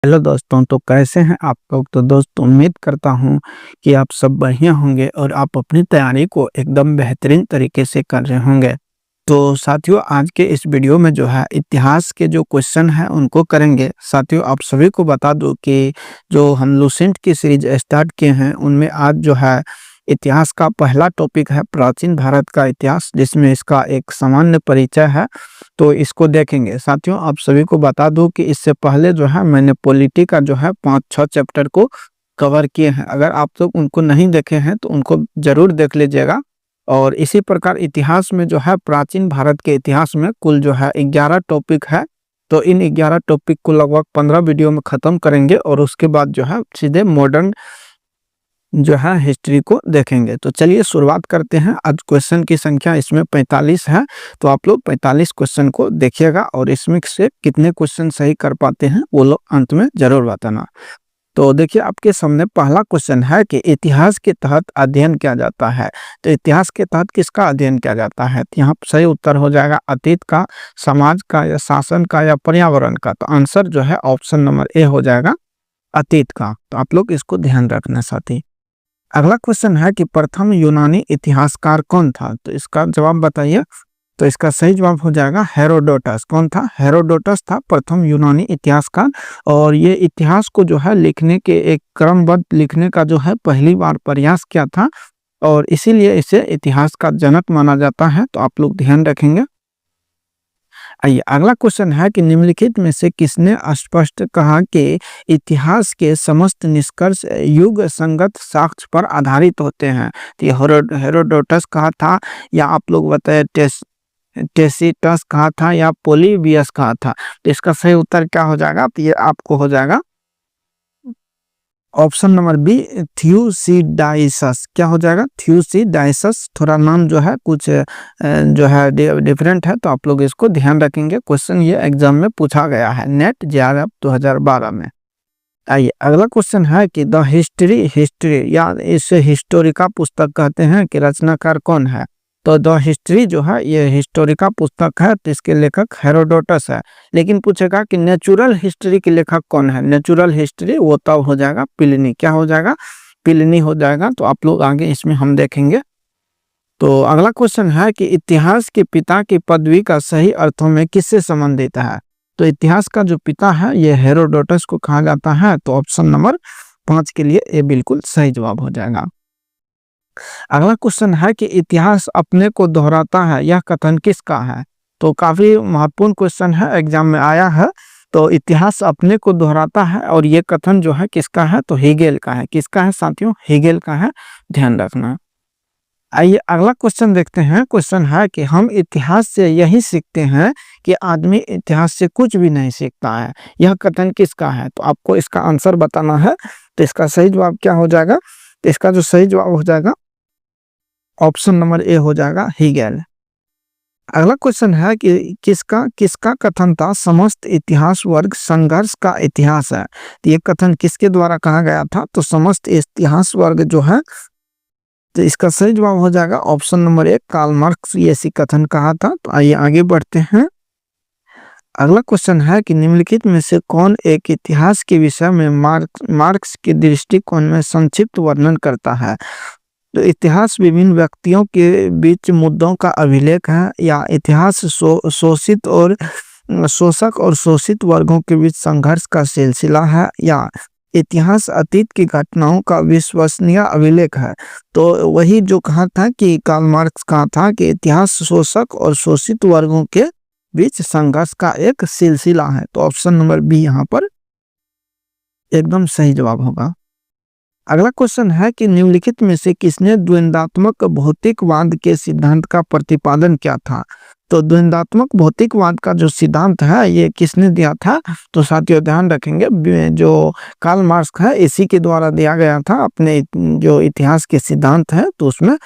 Hello दोस्तों, तो कैसे हैं आप लोग। तो दोस्तों, उम्मीद करता हूँ कि आप सब बढ़िया होंगे और आप अपनी तैयारी को एकदम बेहतरीन तरीके से कर रहे होंगे। तो साथियों, आज के इस वीडियो में जो है इतिहास के जो क्वेश्चन हैं उनको करेंगे। साथियों, आप सभी को बता दूं कि जो हम लुसेंट की सीरीज स्टार्ट किए हैं उनमें आज जो है इतिहास का पहला टॉपिक है प्राचीन भारत का इतिहास, जिसमें इसका एक सामान्य परिचय है। तो इसको देखेंगे। साथियों, आप सभी को बता दूं कि इससे पहले जो है मैंने पॉलिटी का जो है 5-6 चैप्टर को कवर किए हैं। अगर आप लोग उनको नहीं देखे हैं तो उनको जरूर देख लीजिएगा। और इसी प्रकार इतिहास में जो है प्राचीन भारत के इतिहास में कुल जो है 11 टॉपिक है। तो इन 11 टॉपिक को लगभग 15 वीडियो में खत्म करेंगे और उसके बाद जो है सीधे मॉडर्न जो है हिस्ट्री को देखेंगे। तो चलिए शुरुआत करते हैं। आज क्वेश्चन की संख्या इसमें 45 है। तो आप लोग 45 क्वेश्चन को देखिएगा और इसमें से कितने क्वेश्चन सही कर पाते हैं वो लोग अंत में जरूर बताना। तो देखिए, आपके सामने पहला क्वेश्चन है कि इतिहास के तहत अध्ययन किया जाता है। तो इतिहास के तहत किसका अध्ययन किया जाता है? तो यहाँ सही उत्तर हो जाएगा अतीत का, समाज का, या शासन का, या पर्यावरण का। तो आंसर जो है ऑप्शन नंबर ए हो जाएगा, अतीत का। तो आप लोग इसको ध्यान रखना साथी। अगला क्वेश्चन है कि प्रथम यूनानी इतिहासकार कौन था? तो इसका जवाब बताइए। तो इसका सही जवाब हो जाएगा हेरोडोटस। कौन था? हेरोडोटस था प्रथम यूनानी इतिहासकार। और ये इतिहास को जो है लिखने के एक क्रमबद्ध लिखने का जो है पहली बार प्रयास किया था और इसीलिए इसे इतिहास का जनक माना जाता है। तो आप लोग ध्यान रखेंगे। आइए, अगला क्वेश्चन है कि निम्नलिखित में से किसने स्पष्ट कहा कि इतिहास के समस्त निष्कर्ष युग संगत साक्ष्य पर आधारित होते हैं? तो ये हेरोडोटस कहा था, या आप लोग बताए टेसिटस कहा था, या पोलिबियस कहा था? तो इसका सही उत्तर क्या हो जाएगा? तो ये आपको हो जाएगा ऑप्शन नंबर बी, थ्यूसिडाइसस। क्या हो जाएगा? थ्यूसिडाइसस। थोड़ा नाम जो है कुछ जो है डिफरेंट है, तो आप लोग इसको ध्यान रखेंगे। क्वेश्चन ये एग्जाम में पूछा गया है नेट जेआरएफ 2012 में। आइए, अगला क्वेश्चन है कि द हिस्ट्री या इसे हिस्टोरिका पुस्तक कहते हैं कि रचनाकार कौन है? तो द हिस्ट्री जो है ये हिस्टोरिका पुस्तक है, तो इसके लेखक हेरोडोटस है। लेकिन पूछेगा कि नेचुरल हिस्ट्री के लेखक कौन है? नेचुरल हिस्ट्री वो तब हो जाएगा प्लिनी। क्या हो जाएगा? प्लिनी हो जाएगा। तो आप लोग आगे इसमें हम देखेंगे। तो अगला क्वेश्चन है कि इतिहास के पिता की पदवी का सही अर्थों में किससे संबंधित है? तो इतिहास का जो पिता है ये हेरोडोटस को कहा जाता है। तो ऑप्शन नंबर 5 के लिए ये बिल्कुल सही जवाब हो जाएगा। अगला क्वेश्चन है कि इतिहास अपने को दोहराता है, यह कथन किसका है? तो काफी महत्वपूर्ण क्वेश्चन है, एग्जाम में आया है। तो इतिहास अपने को दोहराता है और ये कथन जो है किसका है? तो हेगेल का है। किसका है साथियों? हेगेल का है, ध्यान रखना। आइए, अगला क्वेश्चन देखते हैं। क्वेश्चन है कि हम इतिहास से यही सीखते हैं कि आदमी इतिहास से कुछ भी नहीं सीखता है, यह कथन किसका है? तो आपको इसका आंसर बताना है। तो इसका सही जवाब क्या हो जाएगा? तो इसका जो सही जवाब हो जाएगा ऑप्शन नंबर ए हो जाएगा, हेगेल। अगला क्वेश्चन है कि किसका किसका कथन था समस्त इतिहास वर्ग संघर्ष का इतिहास है? तो ये कथन किसके द्वारा कहा गया था? तो समस्त इतिहास वर्ग जो है, तो इसका सही जवाब हो जाएगा option number A, Karl Marx ये इसी कथन कहा था। तो आइए आगे बढ़ते हैं। अगला क्वेश्चन है कि निम्नलिखित में से कौन एक इतिहास के विषय में मार्क्स के दृष्टिकोण में संक्षिप्त वर्णन करता है? तो इतिहास विभिन्न व्यक्तियों के बीच मुद्दों का अभिलेख है, या इतिहास शोषित और शोषक और शोषित वर्गों के बीच संघर्ष का सिलसिला है, या इतिहास अतीत की घटनाओं का विश्वसनीय अभिलेख है? तो वही जो कहा था कि कार्ल मार्क्स कहा था कि इतिहास शोषक और शोषित वर्गों के बीच संघर्ष का एक सिलसिला है। तो ऑप्शन नंबर बी यहाँ पर एकदम सही जवाब होगा। अगला क्वेश्चन है कि निम्नलिखित में से किसने द्वंद्वात्मक भौतिकवाद के सिद्धांत का प्रतिपादन किया था? तो द्वंद्वात्मक भौतिकवाद का जो सिद्धांत है ये किसने दिया था? तो साथियों ध्यान रखेंगे, जो कार्ल मार्क्स है इसी के द्वारा दिया गया था अपने जो इतिहास के सिद्धांत है तो उसमें।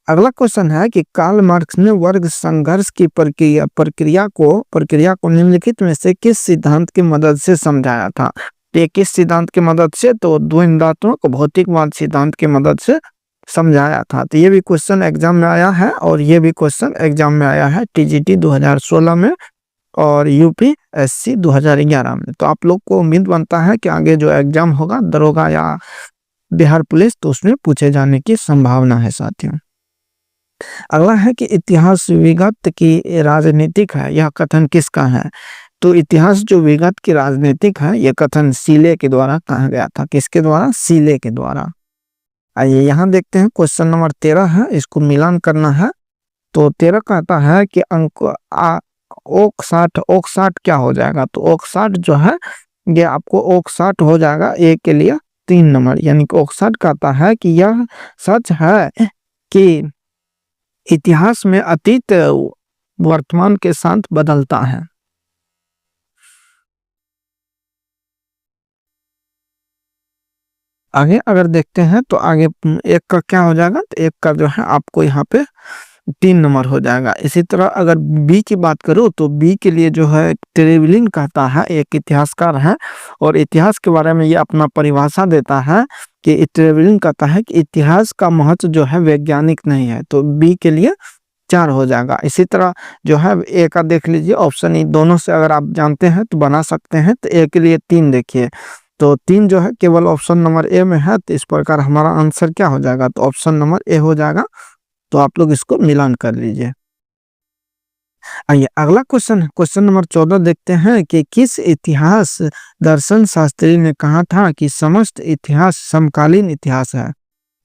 अगला क्वेश्चन है कि कार्ल मार्क्स ने वर्ग संघर्ष की प्रक्रिया को निम्नलिखित में से किस सिद्धांत की मदद से समझाया था? तो किस सिद्धांत की मदद से? तो द्वंद्वात्मक भौतिकवाद सिद्धांत की मदद से समझाया था। तो ये भी क्वेश्चन एग्जाम में आया है और ये भी क्वेश्चन एग्जाम में आया है टीजीटी 2016 में। और यूपीएससी 2011 में। तो आप लोग को उम्मीद बनता है कि आगे जो एग्जाम होगा दरोगा या बिहार पुलिस, तो उसमें पूछे जाने की संभावना है साथियों। अगला है कि इतिहास विगत की राजनीतिक है, यह कथन किसका है? तो इतिहास जो विगत की राजनीतिक है, यह कथन सीले के द्वारा कहा गया था। किसके द्वारा? सीले के द्वारा। आइए यहाँ देखते हैं, क्वेश्चन नंबर 13 है, इसको मिलान करना है। तो 13 कहता है कि अंक ओक 60 क्या हो जाएगा? तो ओक 60 जो है ये आपको ओक 60 हो जाएगा ए के लिए 3 नंबर, यानी कि ओक 60 कहता है कि यह सच है कि इतिहास में अतीत वर्तमान के साथ बदलता है। आगे अगर देखते हैं तो आगे एक का क्या हो जाएगा? तो एक का जो है आपको यहाँ पे 3 नंबर हो जाएगा। इसी तरह अगर बी की बात करूँ तो बी के लिए जो है ट्रेवलिन कहता है, एक इतिहासकार है और इतिहास के बारे में ये अपना परिभाषा देता है कि ट्रेवलिन कहता है कि इतिहास का महत्व जो है वैज्ञानिक नहीं है। तो बी के लिए 4 हो जाएगा। इसी तरह जो है ए का देख लीजिए, ऑप्शन ई दोनों से अगर आप जानते हैं तो बना सकते हैं। तो ए के लिए 3 देखिए, तो 3 जो है केवल ऑप्शन नंबर ए में है, तो इस प्रकार हमारा आंसर क्या हो जाएगा? तो ऑप्शन नंबर ए हो जाएगा। तो आप लोग इसको मिलान कर लीजिए। आइए अगला क्वेश्चन है, क्वेश्चन नंबर 14 देखते हैं कि किस इतिहास दर्शन शास्त्री ने कहा था कि समस्त इतिहास समकालीन इतिहास है?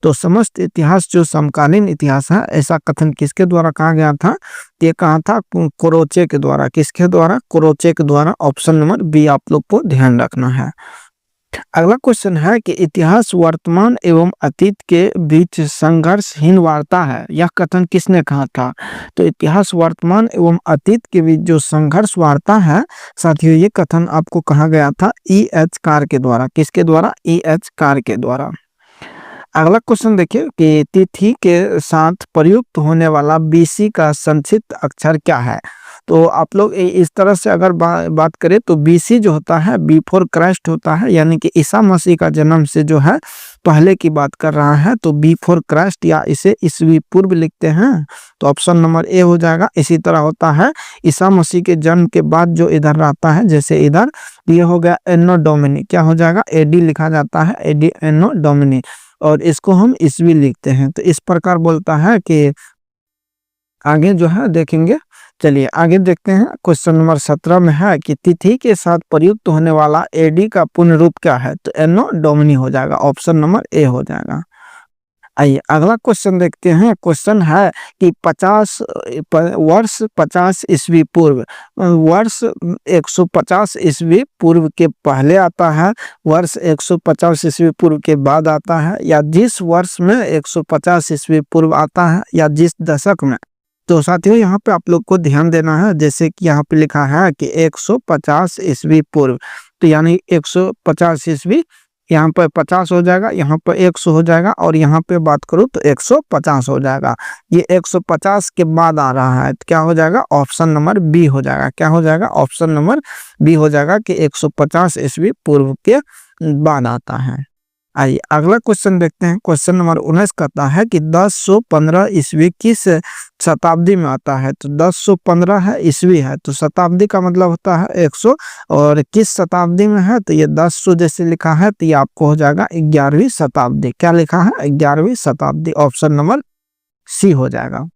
तो समस्त इतिहास जो समकालीन इतिहास है, ऐसा कथन किसके द्वारा कहा गया था? ये कहा था क्रोचे के द्वारा। किसके द्वारा? क्रोचे के द्वारा। ऑप्शन नंबर बी आप लोग को ध्यान रखना है। अगला क्वेश्चन है कि इतिहास वर्तमान एवं अतीत के बीच संघर्षहीन वार्ता है, यह कथन किसने कहा था? तो इतिहास वर्तमान एवं अतीत के बीच जो संघर्ष वार्ता है साथियों, ये कथन आपको कहा गया था ई.एच. कार के द्वारा। किसके द्वारा? ई.एच. कार के द्वारा। अगला क्वेश्चन देखिए कि तिथि के साथ प्रयुक्त होने वाला बीसी का संक्षिप्त अक्षर क्या है? तो आप लोग इस तरह से अगर बात करें तो बीसी जो होता है बिफोर क्राइस्ट होता है, यानी कि ईसा मसीह का जन्म से जो है पहले की बात कर रहा है। तो बिफोर क्राइस्ट या इसे ईसवी पूर्व लिखते हैं, तो ऑप्शन नंबर ए हो जाएगा। इसी तरह होता है ईसा मसीह के जन्म के बाद जो इधर रहता है, जैसे इधर ये हो गया एनो डोमिनी, क्या हो जाएगा? एडी लिखा जाता है, एडी एनो डोमिनी, और इसको हम ईसवी लिखते हैं। तो इस प्रकार बोलता है कि आगे जो है देखेंगे। चलिए आगे देखते हैं, क्वेश्चन नंबर 17 में है कि तिथि के साथ प्रयुक्त होने वाला एडी का पूर्ण रूप क्या है? तो एनो डोमिनी हो जाएगा। ऑप्शन नंबर ए हो जाएगा। आइए अगला क्वेश्चन देखते हैं। क्वेश्चन है कि 50 वर्ष ईस्वी पूर्व, वर्ष 150 ईस्वी पूर्व के पहले आता है, वर्ष 150 ईस्वी पूर्व के बाद आता है, या जिस वर्ष में 150 ईस्वी पूर्व आता है, या जिस दशक में। तो साथियों यहाँ पे आप लोग को ध्यान देना है, जैसे कि यहाँ पे लिखा है कि 150 ईस्वी पूर्व, तो यानी 150 ईस्वी, यहाँ पर 50 हो जाएगा, यहाँ पर 100 हो जाएगा, और यहाँ पे बात करूँ तो 150 हो जाएगा। ये 150 के बाद आ रहा है, तो क्या हो जाएगा? ऑप्शन नंबर बी हो जाएगा। क्या हो जाएगा? ऑप्शन नंबर बी हो जाएगा कि 150 ईस्वी पूर्व के बाद आता है। आइए अगला क्वेश्चन देखते हैं। क्वेश्चन नंबर 19 कहता है कि 1015 ईस्वी किस शताब्दी में आता है? तो 1015 है ईस्वी है, तो शताब्दी का मतलब होता है 100, और किस शताब्दी में है? तो ये 1000 जैसे लिखा है, तो ये आपको हो जाएगा 11वीं शताब्दी। क्या लिखा है? 11वीं शताब्दी। ऑप्शन नंबर सी हो जाएगा।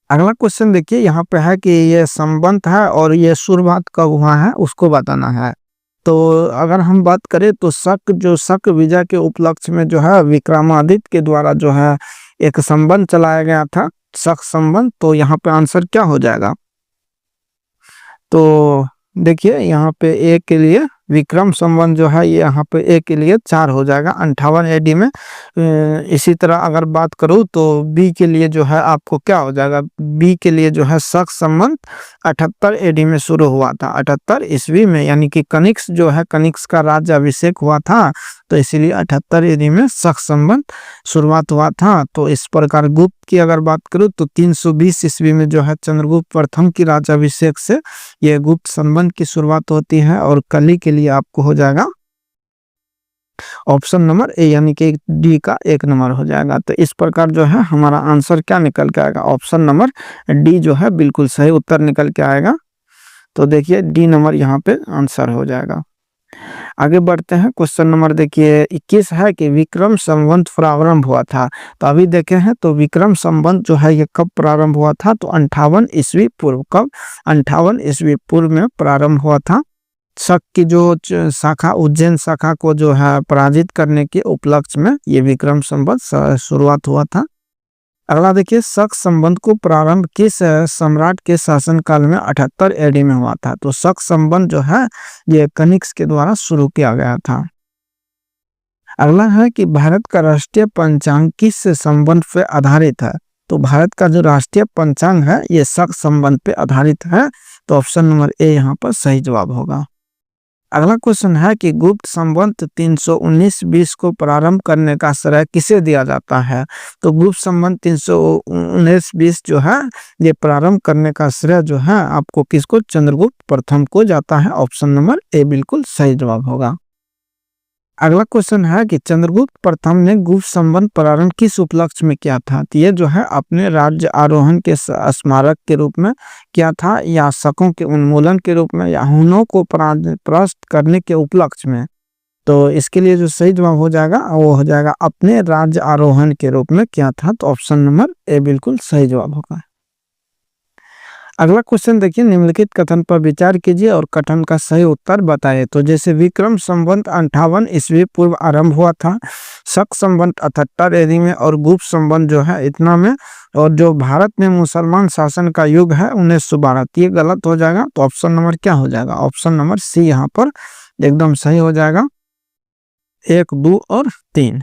अगला क्वेश्चन देखिए, यहाँ पे है कि ये संबंध है और ये शुरुआत कब हुआ है उसको बताना है। तो अगर हम बात करें तो शक विजय के उपलक्ष्य में जो है विक्रमादित्य के द्वारा जो है एक संबंध चलाया गया था, शक संबंध। तो यहाँ पे आंसर क्या हो जाएगा? तो देखिए यहाँ पे ए के लिए विक्रम संबंध जो है, ये यहाँ पे ए के लिए 4 हो जाएगा 58 एडी में। इसी तरह अगर बात करूँ तो बी के लिए जो है आपको क्या हो जाएगा? बी के लिए जो है शक संबंध 78 एडी में शुरू हुआ था, 78 ईस्वी में, यानी कि कनिष्क जो है, कनिष्क का राज्याभिषेक हुआ था, तो इसीलिए 78 एडी में शक संबंध शुरुआत हुआ था। तो इस प्रकार गुप्त की अगर बात करूँ तो 320 ईस्वी में जो है चंद्रगुप्त प्रथम की राज्याभिषेक से ये गुप्त संबंध की शुरुआत होती है, और कली के लिए आपको हो जाएगा ऑप्शन नंबर ए, यानी कि डी का 1 नंबर हो जाएगा। तो इस प्रकार जो है हमारा आंसर क्या निकल के आएगा? ऑप्शन नंबर डी जो है बिल्कुल सही उत्तर निकल के आएगा। तो देखिए डी नंबर यहाँ पे आंसर हो जाएगा। आगे बढ़ते हैं, क्वेश्चन नंबर देखिए 21 है कि विक्रम संवत प्रारंभ हुआ था। तो अभी देखे हैं तो विक्रम संवत जो है ये कब प्रारंभ हुआ था, तो 58 ईस्वी पूर्व। कब? 58 ईस्वी पूर्व में प्रारंभ हुआ था। शक की जो शाखा, उज्जैन शाखा को जो है पराजित करने के उपलक्ष्य में ये विक्रम संवत शुरुआत हुआ था। अगला देखिए, शक संवत को प्रारंभ किस सम्राट के शासनकाल में 78 एडी में हुआ था। तो शक संवत जो है ये कनिष्क के द्वारा शुरू किया गया था। अगला है कि भारत का राष्ट्रीय पंचांग किस संवत पे आधारित है। तो भारत का जो राष्ट्रीय पंचांग है ये शक संवत पे आधारित है। तो ऑप्शन नंबर ए यहाँ पर सही जवाब होगा। अगला क्वेश्चन है कि गुप्त संवत 319-20 को प्रारंभ करने का श्रेय किसे दिया जाता है। तो गुप्त संवत 319-20 जो है ये प्रारंभ करने का श्रेय जो है आपको किसको, चंद्रगुप्त प्रथम को जाता है। ऑप्शन नंबर ए बिल्कुल सही जवाब होगा। अगला क्वेश्चन है कि चंद्रगुप्त प्रथम ने गुप्त संवत प्रारंभ किस उपलक्ष्य में किया था। तो ये जो है अपने राज्य आरोहण के स्मारक के रूप में किया था, या शकों के उन्मूलन के रूप में, या हुनों को परास्त करने के उपलक्ष्य में। तो इसके लिए जो सही जवाब हो जाएगा वो हो जाएगा अपने राज्य आरोहण के रूप में किया था। तो ऑप्शन नंबर ए बिल्कुल सही जवाब होगा। अगला क्वेश्चन देखिए, निम्नलिखित कथन पर विचार कीजिए और कथन का सही उत्तर बताइए। तो जैसे विक्रम संवत 58 ईस्वी पूर्व आरंभ हुआ था, शक संवत 78 एडी में, और गुप्त संवत जो है इतना में, और जो भारत में मुसलमान शासन का युग है 1912। ये गलत हो जाएगा। तो ऑप्शन नंबर क्या हो जाएगा, ऑप्शन नंबर सी यहाँ पर एकदम सही हो जाएगा, 1, 2 और 3।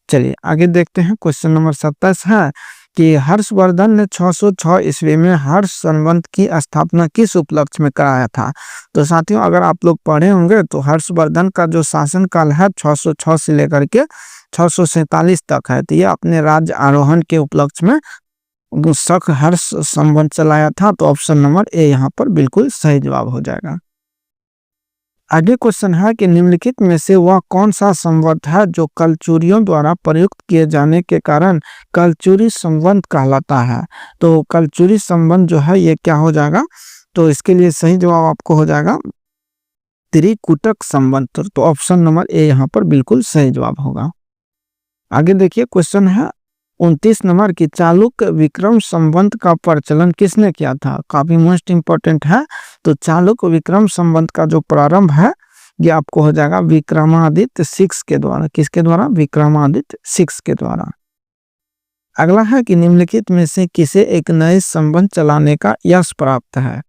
चलिए आगे देखते हैं, क्वेश्चन नंबर 27 है कि हर्षवर्धन ने 606 ईस्वी में हर्ष संवत की स्थापना किस उपलक्ष्य में कराया था। तो साथियों अगर आप लोग पढ़े होंगे तो हर्षवर्धन का जो शासनकाल है 606 से लेकर के 647 तक है। तो ये अपने राज्य आरोहण के उपलक्ष्य में शक हर्ष संवत चलाया था। तो ऑप्शन नंबर ए यहाँ पर बिल्कुल सही जवाब हो जाएगा। आगे क्वेश्चन है कि निम्नलिखित में से वह कौन सा संवत है जो कलचुरियों द्वारा प्रयुक्त किए जाने के कारण कलचुरी संवत कहलाता है। तो कलचुरी संवत जो है ये क्या हो जाएगा, तो इसके लिए सही जवाब आपको हो जाएगा त्रिकुटक संवत। तो ऑप्शन नंबर ए यहाँ पर बिल्कुल सही जवाब होगा। आगे देखिए, क्वेश्चन है 29 नंबर की चालुक्य विक्रम संवत का प्रचलन किसने किया था। काफी मोस्ट इंपॉर्टेंट है। तो चालुक्य विक्रम संवत का जो प्रारंभ है ये आपको हो जाएगा विक्रमादित्य 6 के द्वारा। किसके द्वारा, विक्रमादित्य 6 के द्वारा। अगला है कि निम्नलिखित में से किसे एक नए संवत चलाने का यश प्राप्त है।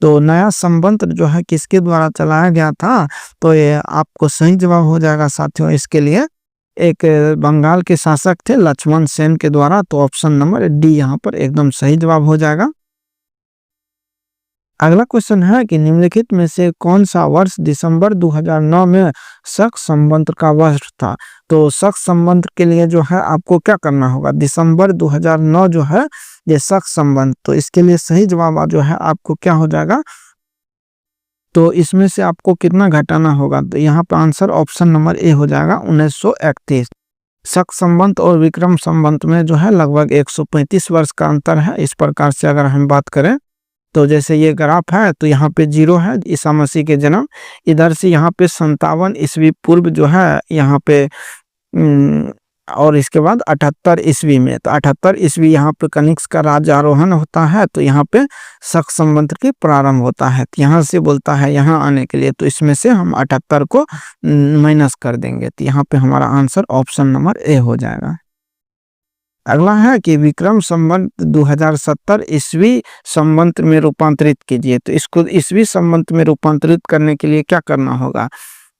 तो नया संवत जो है किसके द्वारा चलाया गया था, तो ये आपको सही जवाब हो जाएगा साथियों। इसके लिए एक बंगाल के शासक थे लक्ष्मण सेन के द्वारा। तो ऑप्शन नंबर डी यहाँ पर एकदम सही जवाब हो जाएगा। अगला क्वेश्चन है कि निम्नलिखित में से कौन सा वर्ष दिसंबर 2009 में शक संवत का वर्ष था। तो शक संवत के लिए जो है आपको क्या करना होगा, दिसंबर 2009 जो है ये शक संवत। तो इसके लिए सही जवाब जो है आपको क्या हो जाएगा, तो इसमें से आपको कितना घटाना होगा। तो यहाँ पर आंसर ऑप्शन नंबर ए हो जाएगा 1931। शक संवत और विक्रम संवत में जो है लगभग 135 वर्ष का अंतर है। इस प्रकार से अगर हम बात करें तो जैसे ये ग्राफ है तो यहाँ पे 0 है ईसा मसीह के जन्म, इधर से यहाँ पे 57 ईस्वी पूर्व जो है यहाँ पे और इसके बाद 78 ईस्वी में। तो 78 ईस्वी यहाँ पे कनिष्क का राज्य आरोहण होता है। तो यहाँ पे शक संवत के प्रारंभ होता है। तो यहाँ से बोलता है यहाँ आने के लिए, तो इसमें से हम 78 को माइनस कर देंगे। तो यहाँ पे हमारा आंसर ऑप्शन नंबर ए हो जाएगा। अगला है कि विक्रम संवत 2070 ईस्वी संवत में रूपांतरित कीजिए। तो इसको ईस्वी संवत में रूपांतरित करने के लिए क्या करना होगा,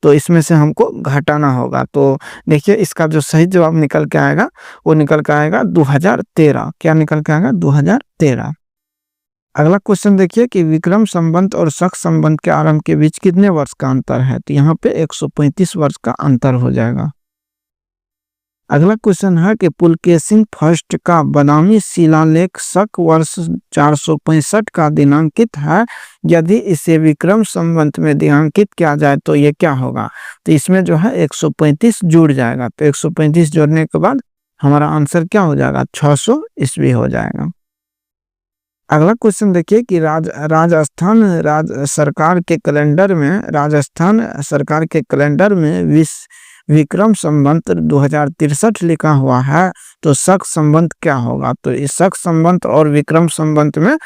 तो इसमें से हमको घटाना होगा। तो देखिए इसका जो सही जवाब निकल के आएगा वो निकल के आएगा 2013। क्या निकल के आएगा, 2013। अगला क्वेश्चन देखिए कि विक्रम संवत और शक संवत के आरंभ के बीच कितने वर्ष का अंतर है। तो यहाँ पे 135 वर्ष का अंतर हो जाएगा। अगला क्वेश्चन है कि पुलकेशिन फर्स्ट का बदामी शिलालेख शक वर्ष 465 का दिनांकित है। यदि इसे विक्रम संवत में दिनांकित किया जाए तो ये क्या होगा। तो इसमें जो है 135 जुड़ जाएगा। तो 135 जोड़ने के बाद हमारा आंसर क्या हो जाएगा, 600 ईस्वी हो जाएगा। अगला क्वेश्चन देखिए कि राजस्थान सरकार के कैलेंडर में विक्रम संवत 2063 लिखा हुआ है, तो शक संवत क्या होगा? तो इस शक संवत और विक्रम संवत में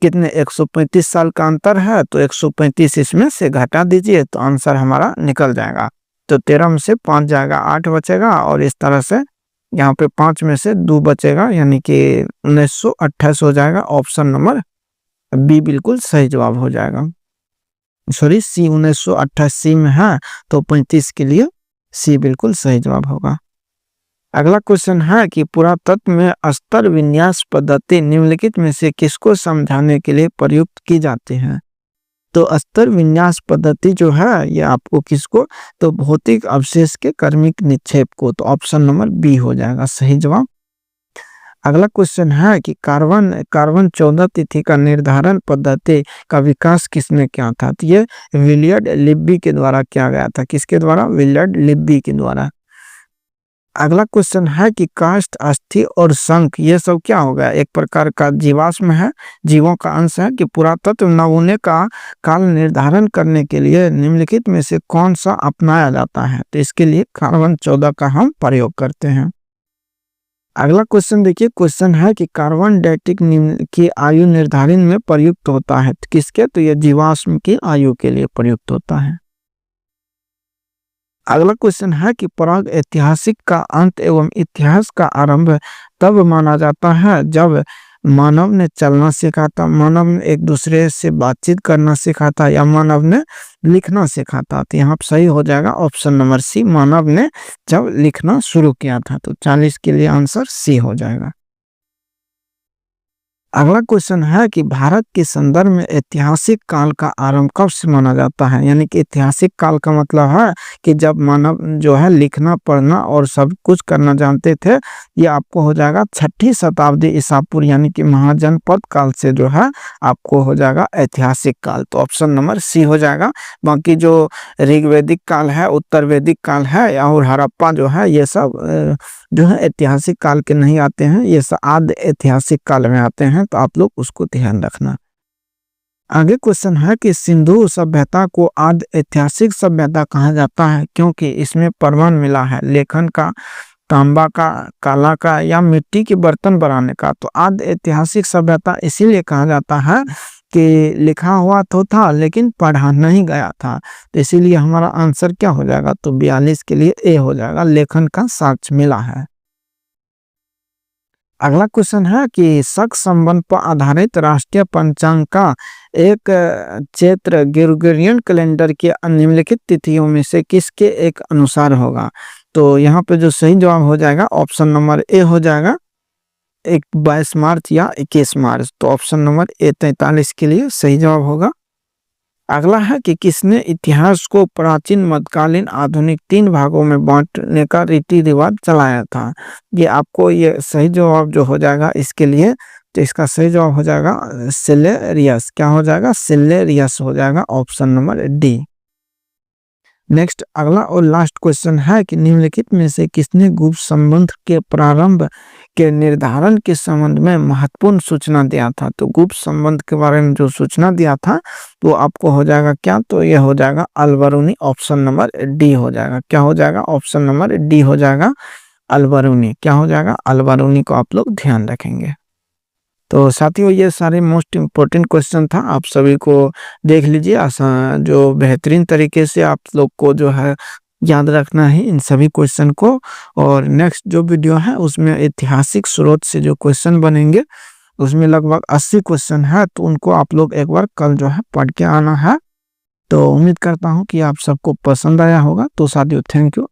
कितने 135 साल का अंतर है, तो 135 इसमें से घटा दीजिए तो आंसर हमारा निकल जाएगा। तो 13 में से 5 जाएगा, 8 बचेगा और इस तरह से यहाँ पे 5 में से 2 बचेगा, यानी कि 1928 हो जाएगा। ऑप्शन नंबर बी बिल्कुल सही जवाब हो जाएगा। सॉरी, सी 1988 में है, तो 35 के लिए सी बिल्कुल सही जवाब होगा। अगला क्वेश्चन है कि पुरातत्व में स्तर विन्यास पद्धति निम्नलिखित में से किसको समझाने के लिए प्रयुक्त की जाती है? तो स्तर विन्यास पद्धति जो है ये आपको किसको, तो भौतिक अवशेष के क्रमिक निक्षेप को, तो ऑप्शन नंबर बी हो जाएगा सही जवाब। अगला क्वेश्चन है कि कार्बन 14 तिथि का निर्धारण पद्धति का विकास किसने किया था? तो ये विलियर्ड लिब्बी के द्वारा किया गया था। किसके द्वारा? विलियर्ड लिब्बी के द्वारा। अगला क्वेश्चन है कि काष्ठ, अस्थि और शंख ये सब क्या हो गया? एक प्रकार का जीवाश्म है, जीवों का अंश है कि पुरातत्व नमूने का काल निर्धारण करने के लिए निम्नलिखित में से कौन सा अपनाया जाता है? तो इसके लिए कार्बन 14 का हम प्रयोग करते हैं। अगला क्वेश्चन देखिए, क्वेश्चन है कि कार्बन डेटिंग की आयु निर्धारण में प्रयुक्त होता है किसके? तो यह जीवाश्म की आयु के लिए प्रयुक्त होता है। अगला क्वेश्चन है कि प्राग ऐतिहासिक का अंत एवं इतिहास का आरंभ तब माना जाता है जब मानव ने चलना सीखा था, मानव ने एक दूसरे से बातचीत करना सीखा था, या मानव ने लिखना सीखा था। तो यहाँ सही हो जाएगा ऑप्शन नंबर सी, मानव ने जब लिखना शुरू किया था। तो 40 के लिए आंसर सी हो जाएगा। अगला क्वेश्चन है कि भारत के संदर्भ में ऐतिहासिक काल का आरंभ कब से माना जाता है? यानी कि ऐतिहासिक काल का मतलब है कि जब मानव जो है लिखना पढ़ना और सब कुछ करना जानते थे। ये आपको हो जाएगा 6ठी शताब्दी ईसा पूर्व, यानी कि महाजनपद काल से जो है आपको हो जाएगा ऐतिहासिक काल। तो ऑप्शन नंबर सी हो जाएगा। बाकी जो ऋग्वैदिक काल है, उत्तर वैदिक काल है और हड़प्पा जो है, ये सब जो है ऐतिहासिक काल के नहीं आते हैं, ये सब आद्य ऐतिहासिक काल में आते हैं। तो आप लोग उसको ध्यान रखना। आगे क्वेश्चन है कि सिंधु सभ्यता को आद्य ऐतिहासिक सभ्यता कहा जाता है क्योंकि इसमें प्रमाण मिला है लेखन का, तांबा का, काला का या मिट्टी के बर्तन बनाने का। तो आद्य ऐतिहासिक सभ्यता इसीलिए कहा जाता है कि लिखा हुआ तो था लेकिन पढ़ा नहीं गया था। तो इसीलिए हमारा आंसर क्या हो जाएगा? तो 42 के लिए ए हो जाएगा, लेखन का साक्ष्य मिला है। अगला क्वेश्चन है कि शक संबंध पर आधारित राष्ट्रीय पंचांग का एक चैत्र ग्रेगोरियन कैलेंडर के निम्नलिखित तिथियों में से किसके एक अनुसार होगा? तो यहाँ पे जो सही जवाब हो जाएगा ऑप्शन नंबर ए हो जाएगा, 22 मार्च या 21 मार्च। तो ऑप्शन नंबर ए 43 के लिए सही जवाब होगा। अगला है कि किसने इतिहास को प्राचीन, मध्यकालीन, आधुनिक 3 भागों में बांटने का रीति रिवाज चलाया था? ये आपको ये सही जवाब जो हो जाएगा इसके लिए, तो इसका सही जवाब हो जाएगा सिलेरियस। क्या हो जाएगा? सिलेरियस हो जाएगा, ऑप्शन नंबर डी। नेक्स्ट अगला और लास्ट क्वेश्चन है कि निम्नलिखित में से किसने गुप्त संबंध के प्रारंभ के निर्धारण के संबंध में महत्वपूर्ण सूचना दिया था? तो गुप्त संबंध के बारे में जो सूचना दिया था वो आपको हो जाएगा क्या? तो ये हो जाएगा अलबरूनी, ऑप्शन नंबर डी हो जाएगा। क्या हो जाएगा? ऑप्शन नंबर डी हो जाएगा, अलबरूनी। क्या हो जाएगा? अलबरूनी को आप लोग ध्यान रखेंगे। तो साथियों ये सारे मोस्ट इम्पोर्टेंट क्वेश्चन था, आप सभी को देख लीजिए। आसान जो बेहतरीन तरीके से आप लोग को जो है याद रखना है इन सभी क्वेश्चन को। और नेक्स्ट जो वीडियो है उसमें ऐतिहासिक स्रोत से जो क्वेश्चन बनेंगे उसमें लगभग 80 क्वेश्चन है, तो उनको आप लोग एक बार कल जो है पढ़ के आना है। तो उम्मीद करता हूँ कि आप सबको पसंद आया होगा। तो साथियों थैंक यू।